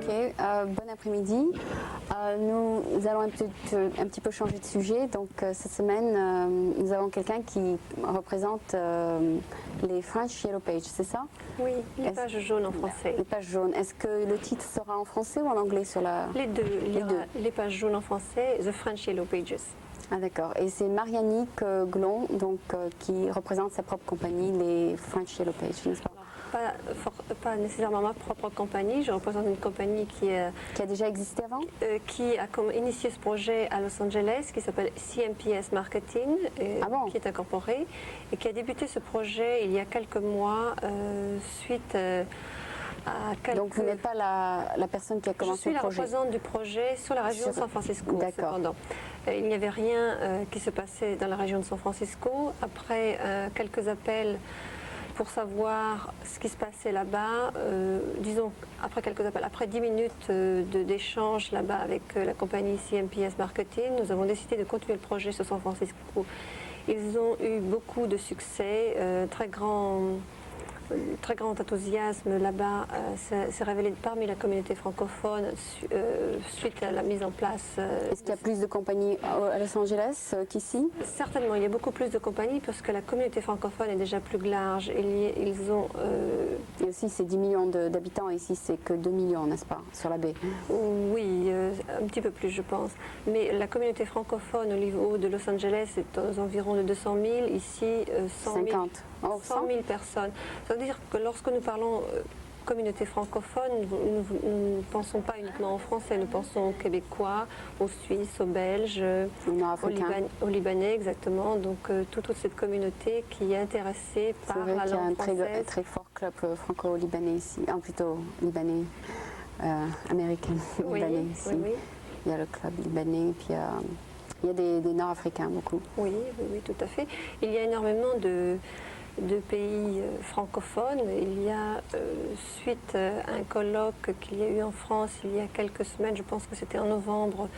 Bon après-midi. Nous allons un petit peu changer de sujet. Donc cette semaine, nous avons quelqu'un qui représente les French Yellow Pages, c'est ça? Oui, les pages jaunes en français. Les pages jaunes. Est-ce que le titre sera en français ou en anglais sur la... Les deux. Les pages jaunes en français, The French Yellow Pages. Ah d'accord. Et c'est Marianique Glon, donc, qui représente sa propre compagnie, les French Yellow Pages, n'est-ce pas? Pas nécessairement ma propre compagnie, je représente une compagnie qui a déjà existé avant, qui a initié ce projet à Los Angeles, qui s'appelle CMPS Marketing, qui est incorporé, et qui a débuté ce projet il y a quelques mois suite à quelques... Donc vous n'êtes pas la personne qui a commencé le projet? Je suis la représentante du projet sur la région de San Francisco, cependant. Il n'y avait rien qui se passait dans la région de San Francisco. Après quelques appels pour savoir ce qui se passait là-bas, disons après quelques appels, après 10 minutes d'échange là-bas avec la compagnie CMPS Marketing, nous avons décidé de continuer le projet sur San Francisco. Ils ont eu beaucoup de succès, très grand enthousiasme là-bas s'est révélé parmi la communauté francophone suite à la mise en place. Est-ce qu'il y a plus de compagnies à Los Angeles qu'ici? Certainement, il y a beaucoup plus de compagnies parce que la communauté francophone est déjà plus large. Ils ont... Et aussi, c'est 10 millions d'habitants, ici c'est que 2 millions, n'est-ce pas, sur la baie? Oui, un petit peu plus je pense. Mais la communauté francophone au niveau de Los Angeles est aux environs de 200 000, ici 100 000. 50. Oh, 100 000 personnes. Ça veut dire que lorsque nous parlons communauté francophone, nous ne pensons pas uniquement en français, nous pensons aux Québécois, aux Suisses, aux Belges, aux Libanais, exactement. Donc toute cette communauté qui est intéressée par la langue française. Il y a un très fort club franco-libanais ici, plutôt libanais, américain, libanais ici. Oui. Il y a le club libanais, puis il y a des Nord-Africains beaucoup. Oui, tout à fait. Il y a énormément de pays francophones. Il y a, suite à un colloque qu'il y a eu en France il y a quelques semaines, je pense que c'était en novembre,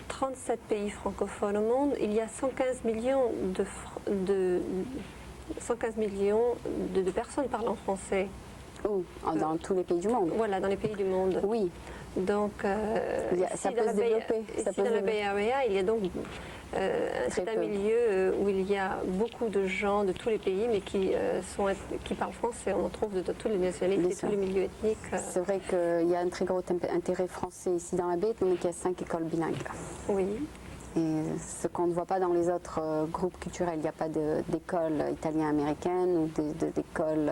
37 pays francophones au monde. Il y a 115 millions de personnes parlant français. Oh, dans tous les pays du monde. Voilà, dans les pays du monde. Oui. Donc, ça peut se développer. Dans la Bay Area, il y a donc c'est un milieu où il y a beaucoup de gens de tous les pays, mais qui parlent français. On en trouve de toutes les nationalités, de tous les milieux ethniques. C'est vrai qu'il y a un très gros intérêt français ici dans la baie, donc il y a 5 écoles bilingues. Oui. Et ce qu'on ne voit pas dans les autres groupes culturels, il n'y a pas d'école italienne-américaine ou d'école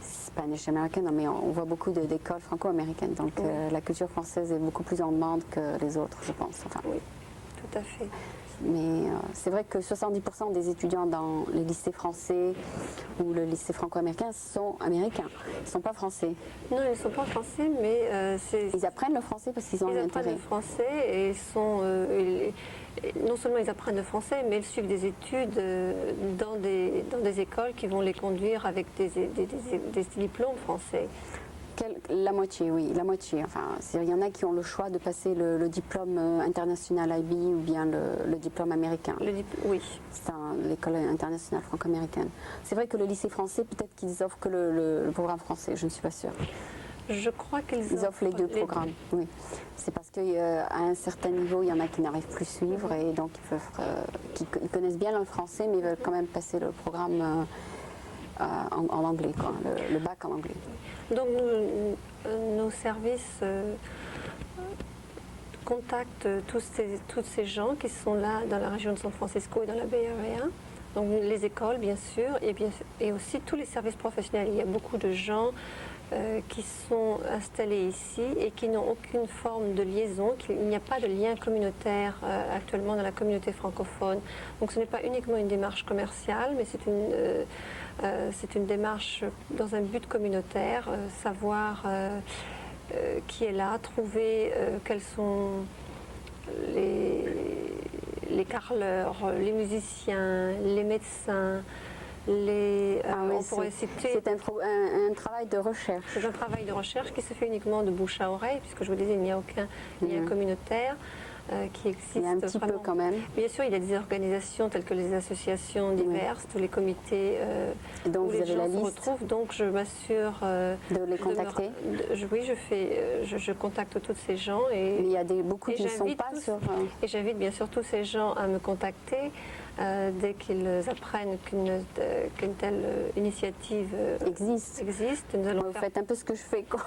spanish-américaine, mais on voit beaucoup d'écoles franco-américaines. Donc la culture française est beaucoup plus en demande que les autres, je pense. Enfin, oui, tout à fait. Mais c'est vrai que 70% des étudiants dans les lycées français ou le lycée franco-américain sont américains. Ils ne sont pas français. Non, ils ne sont pas français, mais ils apprennent le français parce qu'ils ont un intérêt. Ils apprennent le français et non seulement ils apprennent le français, mais ils suivent des études dans des écoles qui vont les conduire avec des diplômes français. La moitié, oui, la moitié. Enfin, il y en a qui ont le choix de passer le diplôme international IB ou bien le diplôme américain. Oui. C'est l'école internationale franco-américaine. C'est vrai que le lycée français, peut-être qu'ils offrent que le programme français, je ne suis pas sûre. Je crois qu'ils offrent les deux programmes, oui. C'est parce qu'à un certain niveau, il y en a qui n'arrivent plus à suivre et donc ils connaissent bien le français, mais ils veulent quand même passer le programme en anglais, quoi, le bac en anglais. Donc nos services contactent tous ces gens qui sont là dans la région de San Francisco et dans la Bay Area. Donc les écoles bien sûr et aussi tous les services professionnels. Il y a beaucoup de gens qui sont installés ici et qui n'ont aucune forme de liaison. Il n'y a pas de lien communautaire actuellement dans la communauté francophone. Donc ce n'est pas uniquement une démarche commerciale, mais c'est une démarche dans un but communautaire, savoir qui est là, trouver quels sont les carreleurs, les musiciens, les médecins, on pourrait citer... C'est un travail de recherche. C'est un travail de recherche qui se fait uniquement de bouche à oreille, puisque je vous disais, il n'y a aucun lien communautaire. qui existent. Il y a un petit peu quand même. Bien sûr, il y a des organisations telles que les associations diverses, tous les comités Et donc où vous les avez gens la se liste retrouvent. Donc je m'assure de les contacter. oui, je contacte tous ces gens Mais il y a beaucoup qui ne sont j'invite pas tous- sur... Et j'invite bien sûr tous ces gens à me contacter dès qu'ils apprennent qu'une telle initiative existe. Nous allons Vous faire faites un peu ce que je fais, quoi.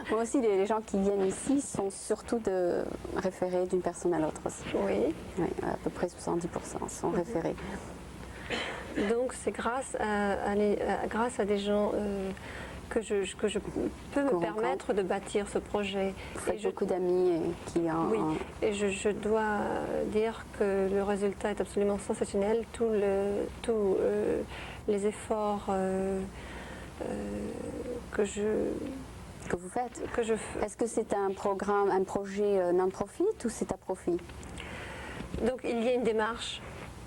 Moi aussi, les gens qui viennent ici sont surtout de référés d'une personne à l'autre aussi. oui. Oui, à peu près 70% sont référés. Donc c'est grâce à des gens que je peux me permettre de bâtir ce projet. Vous faites beaucoup d'amis qui en... Oui, et je dois dire que le résultat est absolument sensationnel. Tous les efforts que vous faites. je fais. Est-ce que c'est un projet non-profit ou c'est à profit? Donc il y a une démarche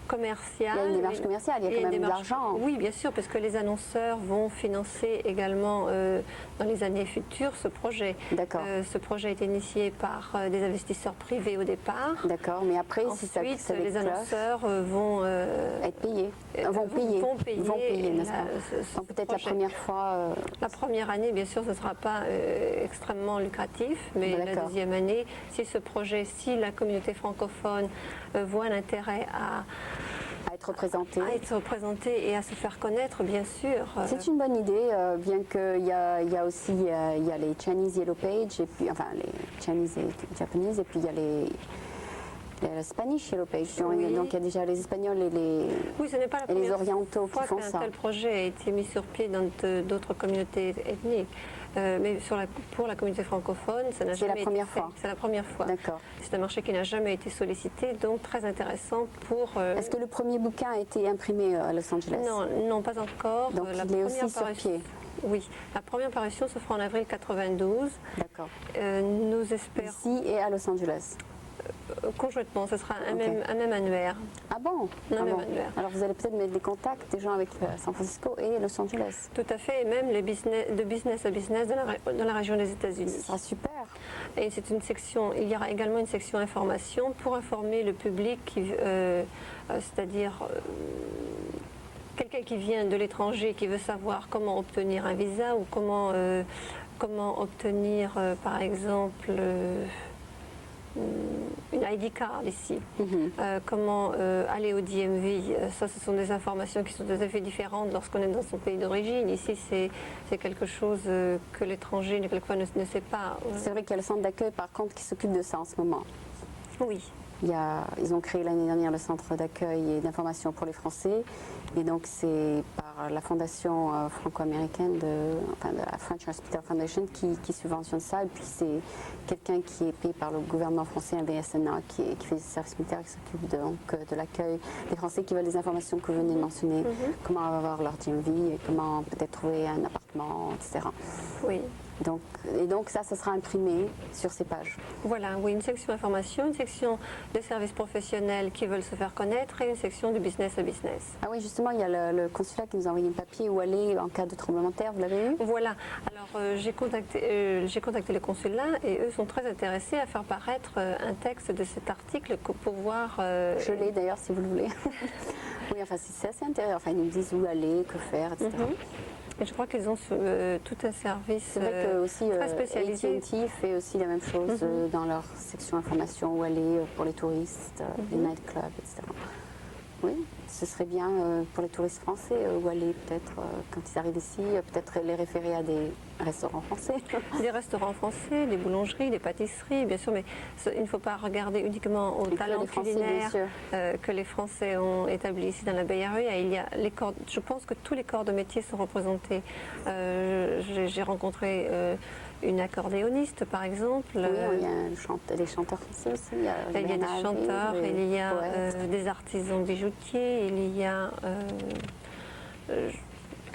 commerciale. Il y a une démarche commerciale, il y a quand même de l'argent. Oui, bien sûr, parce que les annonceurs vont financer également dans les années futures ce projet. D'accord. Ce projet est initié par des investisseurs privés au départ. D'accord, mais après, ensuite, si ça les annonceurs vont être payés. Vont payer, n'est-ce pas? Donc peut-être la première fois. La première année, bien sûr, ce ne sera pas extrêmement lucratif, mais la deuxième année, si la communauté francophone voit l'intérêt à être représenté. À être représenté et à se faire connaître, bien sûr. C'est une bonne idée, bien qu'il y a aussi il y a les Chinese Yellow Page, et puis, enfin les Chinese et Japanese, et puis il y a les Spanish Yellow Page. Oui. Donc il y a déjà les Espagnols et ce n'est pas la les Orientaux qui font ça. Un tel projet a été mis sur pied dans d'autres communautés ethniques. Mais pour la communauté francophone, ça n'a jamais été fait. C'est la première fois. D'accord. C'est un marché qui n'a jamais été sollicité, donc très intéressant pour... Est-ce que le premier bouquin a été imprimé à Los Angeles? Non, pas encore. Donc il est aussi sur pied. Oui, la première parution se fera en avril 92. D'accord. Nous espérons... Ici et à Los Angeles? Conjointement, ce sera un même annuaire. Ah bon? Annuaire. Alors vous allez peut-être mettre des contacts des gens avec San Francisco et Los Angeles. Tout à fait, et même de business à business dans la région des États-Unis. Ce sera super. Et c'est une section, il y aura également une section information pour informer le public, c'est-à-dire quelqu'un qui vient de l'étranger, qui veut savoir comment obtenir un visa ou comment obtenir, par exemple, une ID card ici. Comment aller au DMV, ça ce sont des informations qui sont tout à fait différentes lorsqu'on est dans son pays d'origine. Ici c'est quelque chose que l'étranger quelquefois ne sait pas. C'est vrai qu'il y a le centre d'accueil par contre qui s'occupe de ça en ce moment. Oui. Ils ont créé l'année dernière le centre d'accueil et d'information pour les Français. Et donc c'est par la fondation franco-américaine de la French Hospital Foundation qui subventionne ça. Et puis c'est quelqu'un qui est payé par le gouvernement français, un VSNA, qui fait des services militaires, qui s'occupe de l'accueil des Français qui veulent des informations que vous venez de mentionner. Comment avoir leur DMV, et comment peut-être trouver un appartement, etc. Oui. Donc ça sera imprimé sur ces pages. Voilà, oui, une section information, une section de services professionnels qui veulent se faire connaître et une section du business à business. Ah oui, justement, il y a le consulat qui nous a envoyé un papier où aller en cas de tremblement de terre, vous l'avez eu? Voilà, alors j'ai contacté le consulat et eux sont très intéressés à faire paraître un texte de cet article pour pouvoir... Je l'ai d'ailleurs si vous le voulez. Oui, enfin c'est assez intéressant, enfin ils nous disent où aller, que faire, etc. Et je crois qu'ils ont tout un service c'est vrai que aussi, très spécialisé. AT&T fait aussi la même chose dans leur section information où aller pour les touristes, les nightclubs, etc. Oui, ce serait bien pour les touristes français où aller peut-être quand ils arrivent ici, peut-être les référer à des restaurants français. Des restaurants français, des boulangeries, des pâtisseries, bien sûr, mais il ne faut pas regarder uniquement aux talents culinaires que les Français ont établis ici dans la Bay Area. Il y a je pense que tous les corps de métier sont représentés. J'ai rencontré une accordéoniste, par exemple. Oui, il y a des chanteurs français aussi. Il y a des chanteurs, il y a des artisans bijoutiers, il y a...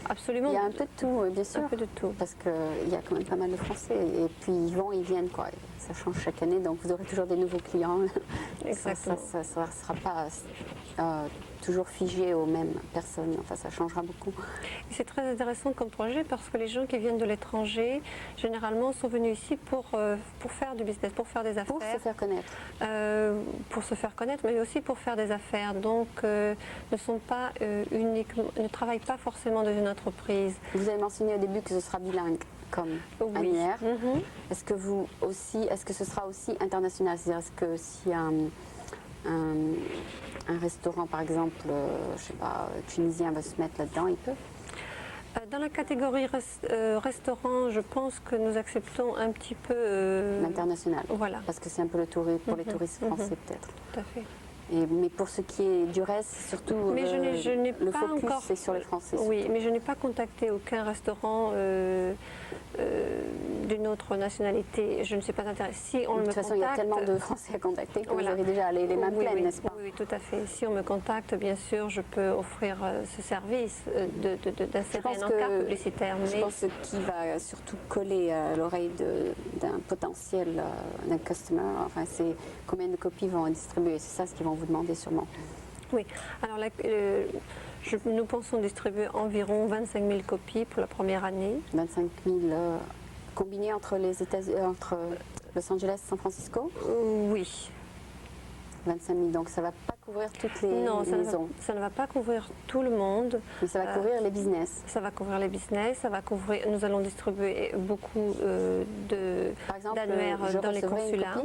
absolument. Il y a un peu de tout, bien sûr. Un peu de tout. Parce qu'il y a quand même pas mal de Français. Et puis ils vont, ils viennent, quoi. Ça change chaque année, donc vous aurez toujours des nouveaux clients. Exactement. Ça ne sera pas toujours figé aux mêmes personnes. Enfin, ça changera beaucoup. C'est très intéressant comme projet parce que les gens qui viennent de l'étranger, généralement, sont venus ici pour faire du business, pour faire des affaires. Pour se faire connaître. Pour se faire connaître, mais aussi pour faire des affaires. Donc, ne travaillent pas forcément dans une entreprise. Vous avez mentionné au début que ce sera bilingue comme annuaire. Est-ce que ce sera aussi international? C'est-à-dire, est-ce que si un restaurant, par exemple, je sais pas, tunisien va se mettre là-dedans, il peut? Dans la catégorie restaurant, je pense que nous acceptons un petit peu... L'international. Voilà. Parce que c'est un peu le pour les touristes français, peut-être. Tout à fait. Mais pour ce qui est du reste, surtout mais le focus, c'est sur les Français. Oui, surtout. Mais je n'ai pas contacté aucun restaurant d'une autre nationalité. Je ne suis pas intéressée. Si on de me toute façon, contacte, il y a tellement de Français à contacter que voilà. vous avez déjà les mains pleines, n'est-ce pas? Oui, tout à fait. Si on me contacte, bien sûr, je peux offrir ce service d'insérer un encart publicitaire. Je pense que ce qui va surtout coller à l'oreille d'un potentiel, d'un customer, enfin, c'est combien de copies vont distribuer. C'est ça ce qu'ils vont vous demander sûrement. Oui. Alors, nous pensons distribuer environ 25 000 copies pour la première année. 25 000 combinés entre entre Los Angeles et San Francisco? Oui. 25 000, donc ça ne va pas couvrir toutes les maisons. Ça ne va pas couvrir tout le monde. Mais ça va couvrir les business. Ça va couvrir les business, nous allons distribuer beaucoup d'annuaires dans les consulats.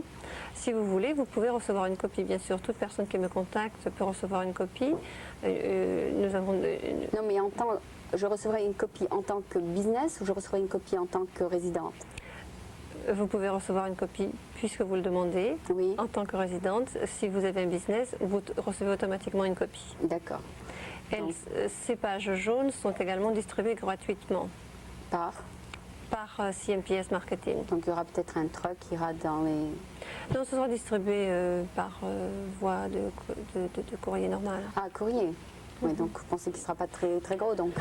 Si vous voulez, vous pouvez recevoir une copie, bien sûr. Toute personne qui me contacte peut recevoir une copie. Non, mais je recevrai une copie en tant que business ou je recevrai une copie en tant que résidente? Vous pouvez recevoir une copie puisque vous le demandez. Oui. En tant que résidente, si vous avez un business, vous recevez automatiquement une copie. D'accord. Ces pages jaunes sont également distribuées gratuitement. Par CMPS Marketing. Donc il y aura peut-être un truck qui ira dans les... Non, ce sera distribué par voie de courrier normal. Ah, courrier. Oui, donc vous pensez qu'il ne sera pas très, très gros, donc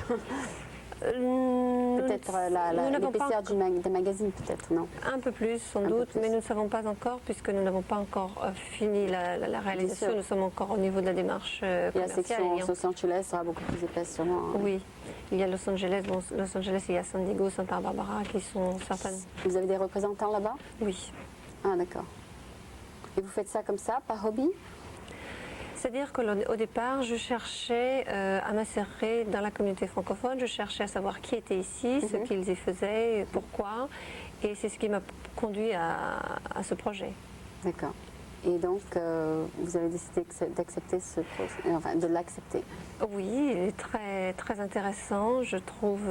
peut-être l'épaisseur des magazines, peut-être, non? Un peu plus, sans doute, mais nous ne savons pas encore, puisque nous n'avons pas encore fini la réalisation. Nous sommes encore au niveau de la démarche commerciale. Et la section Los Angeles sera beaucoup plus épaisse, sûrement. Oui, il y a Los Angeles, il y a San Diego, Santa Barbara, qui sont certaines... Vous avez des représentants là-bas? Oui. Ah, d'accord. Et vous faites ça comme ça, par hobby? C'est-à-dire qu'au départ, je cherchais à m'insérer dans la communauté francophone, je cherchais à savoir qui était ici, ce qu'ils y faisaient, pourquoi, et c'est ce qui m'a conduit à ce projet. D'accord. Et donc, vous avez décidé d'accepter de l'accepter? Oui, il est très, très intéressant. Je trouve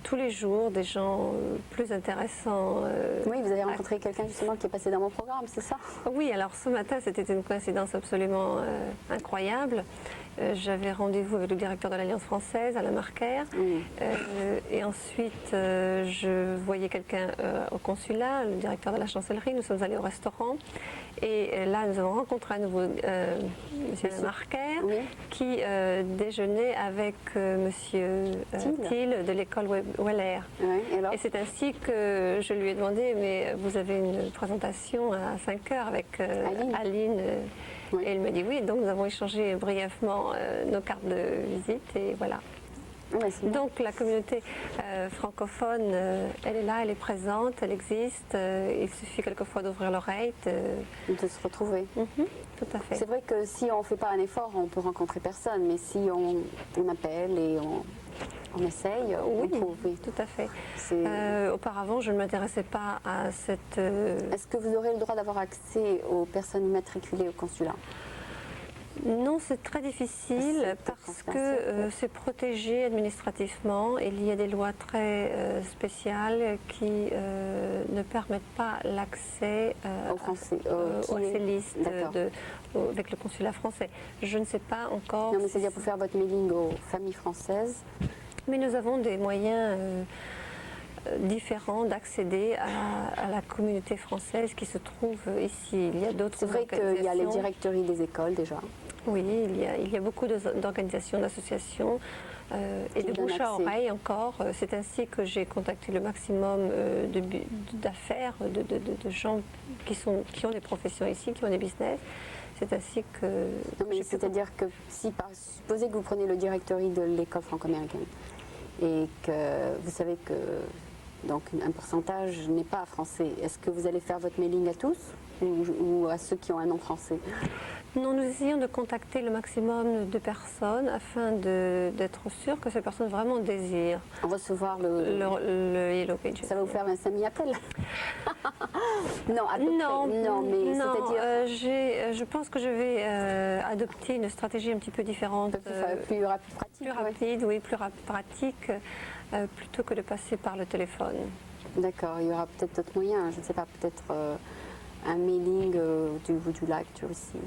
tous les jours des gens plus intéressants. Oui, vous avez rencontré quelqu'un justement qui est passé dans mon programme, c'est ça? Oui, alors ce matin, c'était une coïncidence absolument incroyable. J'avais rendez-vous avec le directeur de l'Alliance française, Alain Marquer, et ensuite je voyais quelqu'un au consulat, le directeur de la chancellerie. Nous sommes allés au restaurant et là nous avons rencontré à nouveau M. Marquer qui déjeunait avec M. Thiel de l'école Weller. Et c'est ainsi que je lui ai demandé, mais vous avez une présentation à 5 heures avec Aline. Et il m'a dit oui, donc nous avons échangé brièvement nos cartes de visite et voilà. Donc la communauté francophone, elle est là, elle est présente, elle existe. Il suffit quelquefois d'ouvrir l'oreille. De se retrouver. Tout à fait. C'est vrai que si on ne fait pas un effort, on peut rencontrer personne, mais si on appelle et on essaye, on trouve. Oui, tout à fait. Auparavant, je ne m'intéressais pas à cette... Est-ce que vous aurez le droit d'avoir accès aux personnes immatriculées au consulat? Non, c'est très difficile parce que c'est protégé administrativement. Il y a des lois très spéciales qui ne permettent pas l'accès à ces listes avec le consulat français. Je ne sais pas encore... Non, mais c'est-à-dire pour faire votre mailing aux familles françaises. Mais nous avons des moyens différents d'accéder à la communauté française qui se trouve ici. Il y a d'autres organisations. C'est vrai qu'il y a les directories des écoles déjà. Oui, il y a beaucoup d'organisations, d'associations et de bouche à oreille encore. C'est ainsi que j'ai contacté le maximum d'affaires, de gens qui ont des professions ici, qui ont des business. c'est ainsi que... Non, mais c'est-à-dire que si, supposez que vous prenez le directory de l'école franco-américaine et que vous savez que donc un pourcentage n'est pas français, est-ce que vous allez faire votre mailing à tous ou à ceux qui ont un nom français? Non, nous essayons de contacter le maximum de personnes afin d'être sûr que ces personnes vraiment désirent recevoir le Yellow Pages. Ça va vous faire un semi-appel? Non, à peu non, près. Non, mais c'est-à-dire... je pense que je vais adopter une stratégie un petit peu différente. Plus pratique. Plus rapide, oui, pratique, plutôt que de passer par le téléphone. D'accord, il y aura peut-être d'autres moyens, je ne sais pas, peut-être un mailing would you like to receive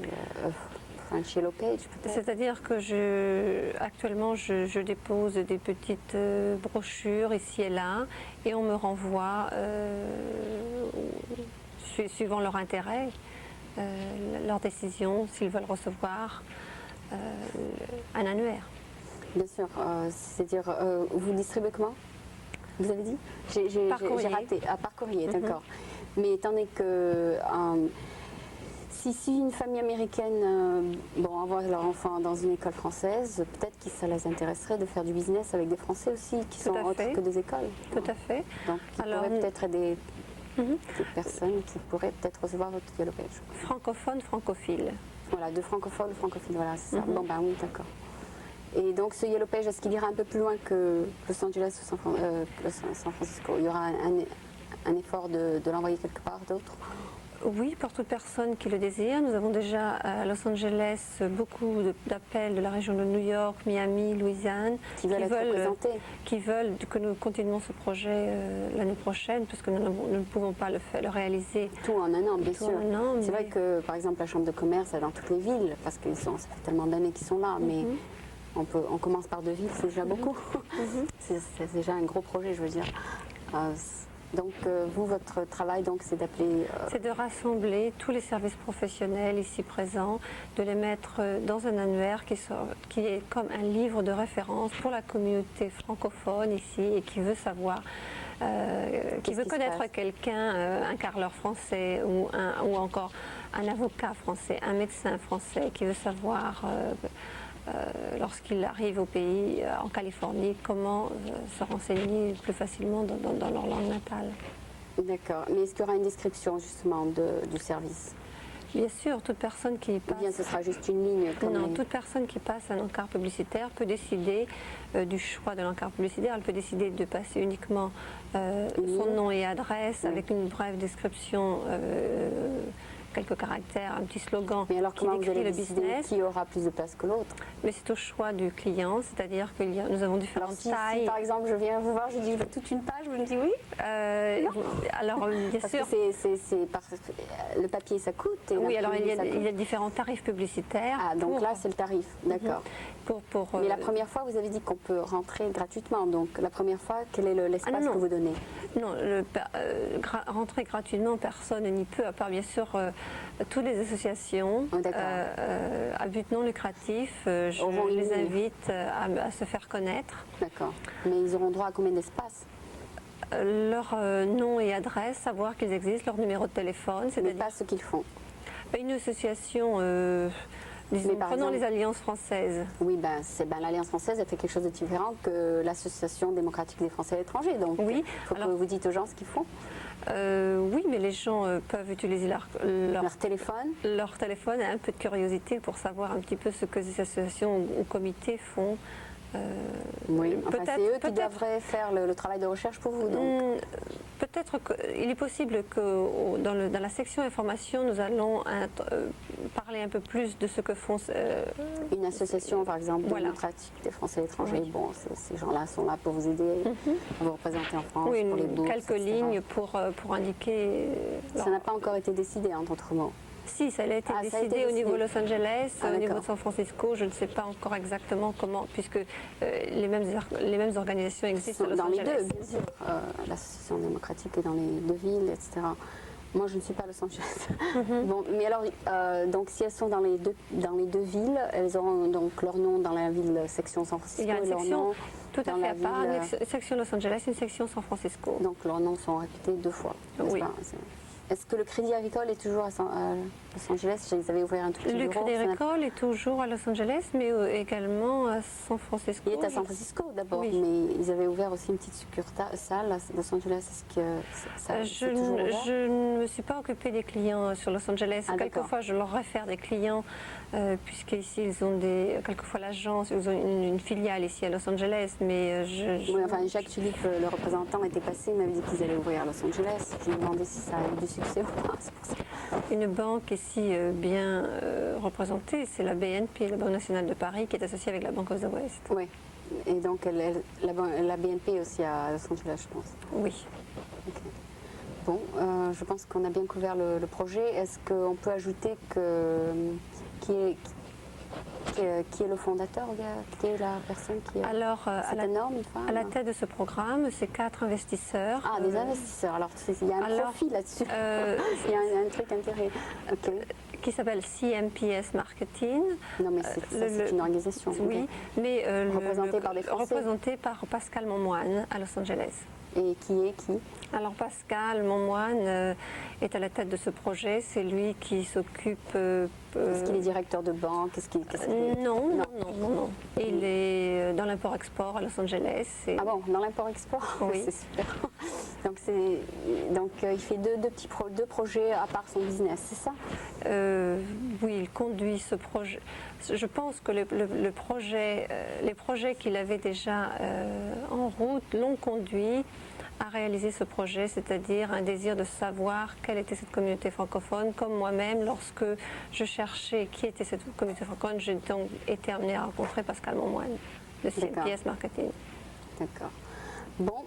French Yellow Page peut-être? C'est-à-dire que actuellement je dépose des petites brochures ici et là et on me renvoie, suivant leur intérêt, leur décision, s'ils veulent recevoir un annuaire. Bien sûr, c'est-à-dire, vous distribuez comment? Vous avez dit? J'ai raté. Ah, par courrier, d'accord. Mais étant donné que si une famille américaine envoie leur enfant dans une école française, peut-être que ça les intéresserait de faire du business avec des Français aussi qui sont autres que des écoles. Tout à fait. Donc, il pourrait peut-être aider des personnes qui pourraient peut-être recevoir votre Yellow Page. Francophone, francophile. Voilà, de francophone, francophile, voilà, c'est ça. Bon, ben oui, d'accord. Et donc ce Yellow Page, est-ce qu'il ira un peu plus loin que Los Angeles ou San Francisco? Il y aura un effort de l'envoyer quelque part d'autre? Oui, pour toute personne qui le désire. Nous avons déjà à Los Angeles beaucoup d'appels de la région de New York, Miami, Louisiane, qui veulent que nous continuions ce projet l'année prochaine, parce que nous ne pouvons pas le réaliser. Tout en un an, bien sûr. C'est vrai que, par exemple, la Chambre de commerce est dans toutes les villes, parce que ça fait tellement d'années qu'ils sont là, mais on commence par 2 villes, c'est déjà beaucoup. C'est déjà un gros projet, je veux dire. Donc, vous, votre travail, c'est d'appeler... C'est de rassembler tous les services professionnels ici présents, de les mettre dans un annuaire qui est comme un livre de référence pour la communauté francophone ici et qui veut savoir, qui veut connaître quelqu'un, un carreleur français ou encore un avocat français, un médecin français qui veut savoir... lorsqu'ils arrivent au pays, en Californie, comment se renseigner plus facilement dans leur langue natale. D'accord. Mais est-ce qu'il y aura une description justement du service? Bien sûr, toute personne qui passe... Ou bien ce sera juste une ligne toute personne qui passe un encart publicitaire peut décider du choix de l'encart publicitaire. Elle peut décider de passer uniquement son nom et adresse avec une brève description, quelques caractères, un petit slogan. Mais alors comment vous allez le décider business. Qui aura plus de place que l'autre? Mais c'est au choix du client, c'est-à-dire que nous avons différentes tailles. Si par exemple je viens vous voir, je dis je veux toute une page, vous me dites oui? Alors bien parce sûr. Que le papier ça coûte. Et oui, alors il y a différents tarifs publicitaires. Ah donc là c'est le tarif, d'accord. Mais la première fois vous avez dit qu'on peut rentrer gratuitement, donc la première fois quel est l'espace que vous donnez? Non, rentrer gratuitement personne n'y peut, à part bien sûr toutes les associations à but non lucratif. Je les invite à se faire connaître. D'accord. Mais ils auront droit à combien d'espace? Leur nom et adresse, savoir qu'ils existent, leur numéro de téléphone. Mais pas ce qu'ils font. Une association, prenons les Alliances françaises. Oui, l'Alliance française elle fait quelque chose de différent que l'Association démocratique des Français à l'étranger. Donc il faut que vous dites aux gens ce qu'ils font. Oui, mais les gens peuvent utiliser leur téléphone. Leur téléphone a un peu de curiosité pour savoir un petit peu ce que ces associations ou comités font. Oui, c'est eux qui devraient faire le travail de recherche pour vous. Peut-être qu'il est possible que dans la section information, nous allons parler un peu plus de ce que font... une association, par exemple, démocratique des Français à l'étranger. Oui. Bon, ces gens-là sont là pour vous aider à vous représenter en France, pour les bourses, quelques lignes pour indiquer... Ça n'a pas encore été décidé, en d'autres mots. Si, ça a été décidé au niveau de Los Angeles, au niveau de San Francisco. Je ne sais pas encore exactement comment, puisque les mêmes organisations existent à Los Angeles. Dans les deux, bien sûr. L'association démocratique est dans les 2 villes, etc. Moi, je ne suis pas à Los Angeles. Bon, mais alors, donc, si elles sont dans les deux villes, elles auront donc leur nom dans la ville section San Francisco. Il y a une section tout à fait à part, une section Los Angeles et une section San Francisco. Donc, leurs noms sont répétés 2 fois. Oui. Est-ce que le Crédit Agricole est toujours à Los Angeles, ils avaient ouvert un tout petit Le bureau. Crédit Agricole est toujours à Los Angeles, mais également à San Francisco. Il est à San Francisco d'abord, Oui. mais ils avaient ouvert aussi une petite succursale à Los Angeles. Est-ce que ça Je, c'est toujours ouvert? je ne me suis pas occupée des clients sur Los Angeles. Ah, d'accord. Quelquefois, je leur réfère des clients, puisqu'ici, ils ont quelquefois l'agence, ils ont une filiale ici à Los Angeles. Mais Oui, enfin, Jacques Tulipe, le représentant, était passé, il m'avait dit qu'ils allaient ouvrir à Los Angeles. Je me demandais si ça a eu du succès ou pas. C'est pour ça. Une banque ici bien représentée, c'est la BNP, la Banque nationale de Paris, qui est associée avec la Banque of the West. Oui, et donc la BNP aussi à Los Angeles, je pense. Oui. Ok. Bon, je pense qu'on a bien couvert le projet. Est-ce qu'on peut ajouter qui est le fondateur, qui est la personne qui est... Alors, c'est un homme, une femme? à la tête de ce programme, c'est 4 investisseurs. Ah, des investisseurs. Alors, il y a un profil là-dessus. Il y a un truc intéressant. Ok. Qui s'appelle CMPS Marketing. Non, mais c'est une organisation. Oui, mais représenté par des Français. Représenté par Pascal Monmoine à Los Angeles. Et qui est qui? Alors Pascal Monmoine est à la tête de ce projet. C'est lui qui s'occupe... Est-ce qu'il est directeur de banque? Non. Il est dans l'import-export à Los Angeles. Ah bon, dans l'import-export? Oui. C'est super. Donc il fait deux projets à part son business, c'est ça? Oui, il conduit ce projet. Je pense que les projets qu'il avait déjà en route l'ont conduit à réaliser ce projet, c'est-à-dire un désir de savoir quelle était cette communauté francophone. Comme moi-même, lorsque je cherchais qui était cette communauté francophone, j'ai donc été amenée à rencontrer Pascal Monmoine de CMPS Marketing. D'accord. Bon,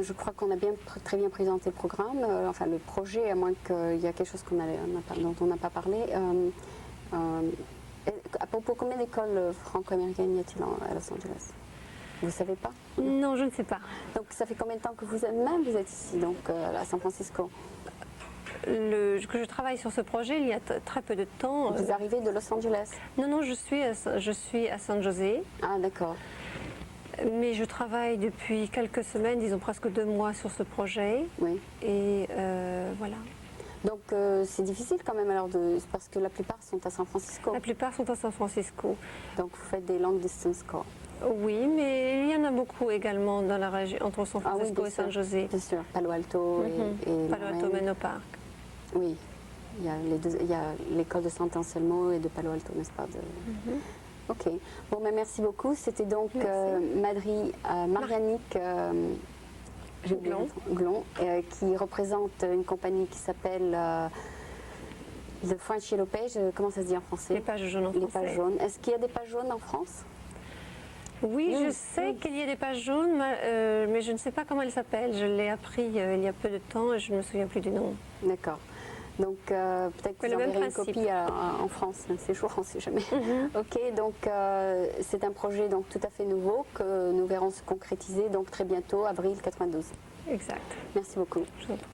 je crois qu'on a très bien présenté le programme, enfin le projet, à moins qu'il y ait quelque chose dont on n'a pas parlé. À propos, combien d'écoles franco-américaines y a-t-il à Los Angeles? Vous ne savez pas? Non, je ne sais pas. Donc ça fait combien de temps que vous êtes ici, donc à San Francisco? Que je travaille sur ce projet il y a très peu de temps. Vous arrivez de Los Angeles? Non, je suis à San José. Ah, d'accord. Mais je travaille depuis quelques semaines, disons presque 2 mois sur ce projet. Oui. Et voilà. Donc c'est difficile quand même alors parce que la plupart sont à San Francisco. La plupart sont à San Francisco. Donc vous faites des long distance calls. Oui, mais il y en a beaucoup également dans la région entre San Francisco et San José. Bien sûr, Palo Alto et Palo Alto, Menlo Park. Oui, il y a l'école de San Anselmo et de Palo Alto, n'est-ce pas? Ok. Bon, mais merci beaucoup. C'était donc Marianique Glon, qui représente une compagnie qui s'appelle The French Yellow Page. Comment ça se dit en français? Les pages jaunes en français. Les pages jaunes. Est-ce qu'il y a des pages jaunes en France? Oui, je sais qu'il y a des pages jaunes, mais je ne sais pas comment elles s'appellent. Je l'ai appris il y a peu de temps et je ne me souviens plus du nom. D'accord. Donc peut-être que vous enverrez une copie en France. C'est chaud, on ne sait jamais. Ok, donc c'est un projet donc tout à fait nouveau que nous verrons se concrétiser donc très bientôt, avril 92. Exact. Merci beaucoup.